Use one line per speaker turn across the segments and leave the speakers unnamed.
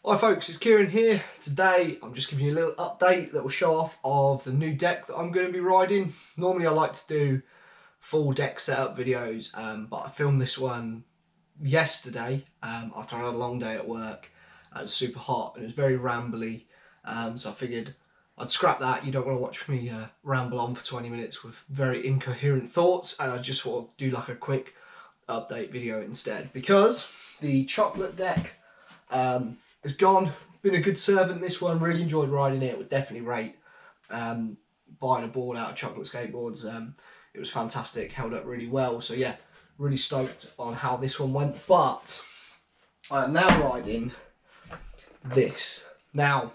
Hi folks, it's Kieran here. Today I'm just giving you a little update, little show off of the new deck that I'm going to be riding. Normally I like to do full deck setup videos, but I filmed this one yesterday after I had a long day at work. It was super hot and it was very rambly, so I figured I'd scrap that. You don't want to watch me ramble on for 20 minutes with very incoherent thoughts, and I just want to do like a quick update video instead, because the chocolate deck has gone. Been a good servant, this one. Really enjoyed riding it. Would definitely rate buying a board out of Chocolate Skateboards. It was fantastic, held up really well. So yeah, really stoked on how this one went. But I am now riding this. Now,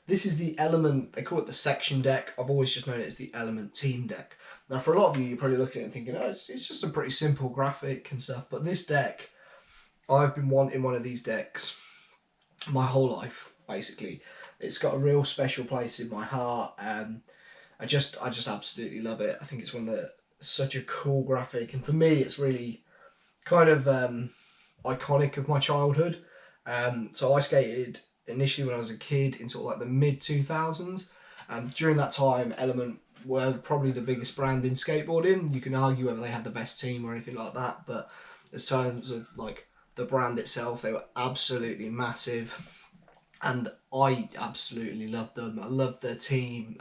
this is the Element, they call it the section deck. I've always just known it as the Element team deck. Now for a lot of you, you're probably looking at it and thinking, oh, it's just a pretty simple graphic and stuff. But this deck, I've been wanting one of these decks my whole life, basically. It's got a real special place in my heart. I just absolutely love it. I think it's such a cool graphic, and for me it's really kind of iconic of my childhood. So I skated initially when I was a kid in sort of like the mid 2000s. During that time, Element were probably the biggest brand in skateboarding. You can argue whether they had the best team or anything like that, but in terms of like the brand itself, they were absolutely massive, and I absolutely loved them. I loved their team.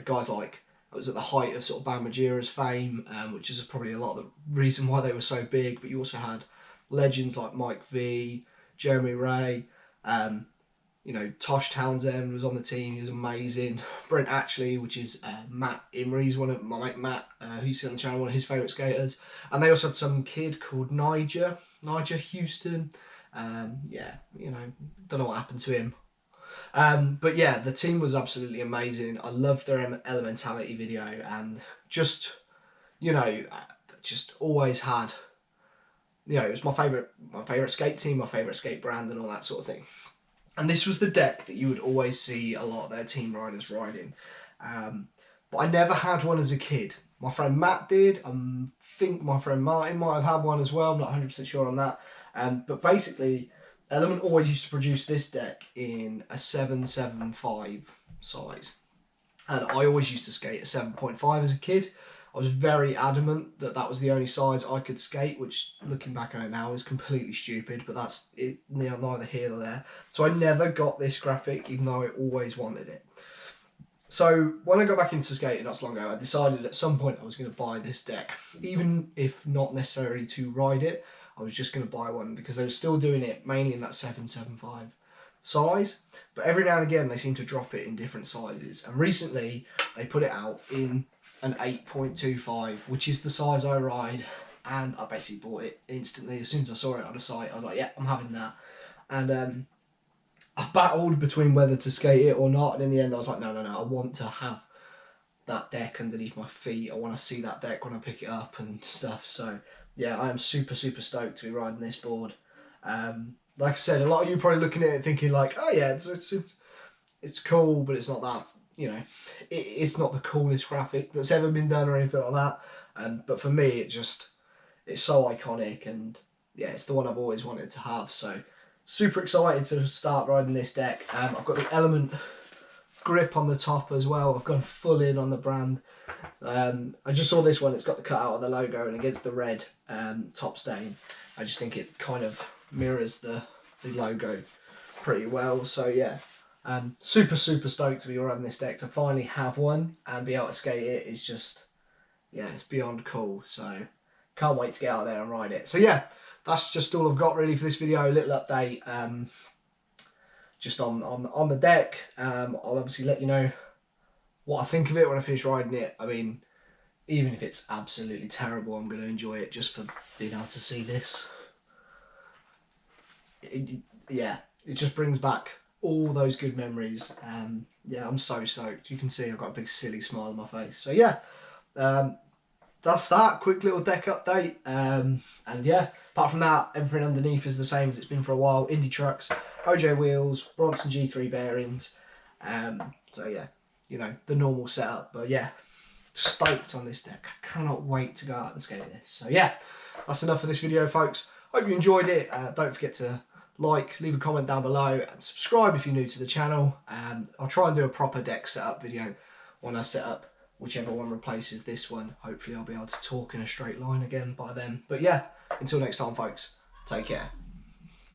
Guys like, it was at the height of sort of Bam Margera's fame, which is probably a lot of the reason why they were so big. But you also had legends like Mike V, Jeremy Ray, you know, Tosh Townsend was on the team. He was amazing. Brent Ashley, which is Matt Imrie's one of my mate Matt, who you see on the channel, one of his favourite skaters. And they also had some kid called Niger Houston. Yeah, you know, don't know what happened to him. But yeah, the team was absolutely amazing. I loved their Elementality video, and just, you know, just always had, you know, it was my favourite skate team, my favourite skate brand, and all that sort of thing. And this was the deck that you would always see a lot of their team riders riding. But I never had one as a kid. My friend Matt did. I think my friend Martin might have had one as well. I'm not 100% sure on that. But basically, Element always used to produce this deck in a 775 size. And I always used to skate a 7.5 as a kid. I was very adamant that that was the only size I could skate, which, looking back on it now, is completely stupid, but that's it, you know, neither here nor there. So I never got this graphic, even though I always wanted it. So when I got back into skating not so long ago, I decided at some point I was going to buy this deck. Even if not necessarily to ride it, I was just going to buy one, because they were still doing it mainly in that 775 size. But every now and again they seem to drop it in different sizes. And recently they put it out in an 8.25, which is the size I ride, and I basically bought it instantly. As soon as I saw it on the site, I was like, yeah, I'm having that. And I battled between whether to skate it or not, and in the end I was like, no, I want to have that deck underneath my feet. I want to see that deck when I pick it up and stuff. So yeah, I am super stoked to be riding this board. Like I said, a lot of you are probably looking at it thinking like, oh yeah, it's cool, but it's not that, you know, it's not the coolest graphic that's ever been done or anything like that. But for me, it's so iconic, and yeah, it's the one I've always wanted to have. So super excited to start riding this deck. I've got the Element grip on the top as well. I've gone full in on the brand. I just saw this one, it's got the cutout of the logo, and against the red top stain, I just think it kind of mirrors the logo pretty well. So yeah, super stoked to be riding this deck. To finally have one and be able to skate it is just, yeah, it's beyond cool. So can't wait to get out there and ride it. So yeah, that's just all I've got really for this video. A little update just on the deck. I'll obviously let you know what I think of it when I finish riding it. I mean, even if it's absolutely terrible, I'm going to enjoy it just for being able to see this. Yeah, it just brings back all those good memories. Yeah, I'm so stoked. You can see I've got a big silly smile on my face. So yeah, that's that quick little deck update. And yeah, apart from that, everything underneath is the same as it's been for a while. Indie trucks, OJ wheels, Bronson G3 bearings. So yeah, you know, the normal setup. But yeah, stoked on this deck. I cannot wait to go out and skate this. So yeah, that's enough for this video, folks. Hope you enjoyed it. Don't forget to like, leave a comment down below, and subscribe if you're new to the channel. I'll try and do a proper deck setup video when I set up whichever one replaces this one. Hopefully I'll be able to talk in a straight line again by then. But yeah, until next time folks, take care.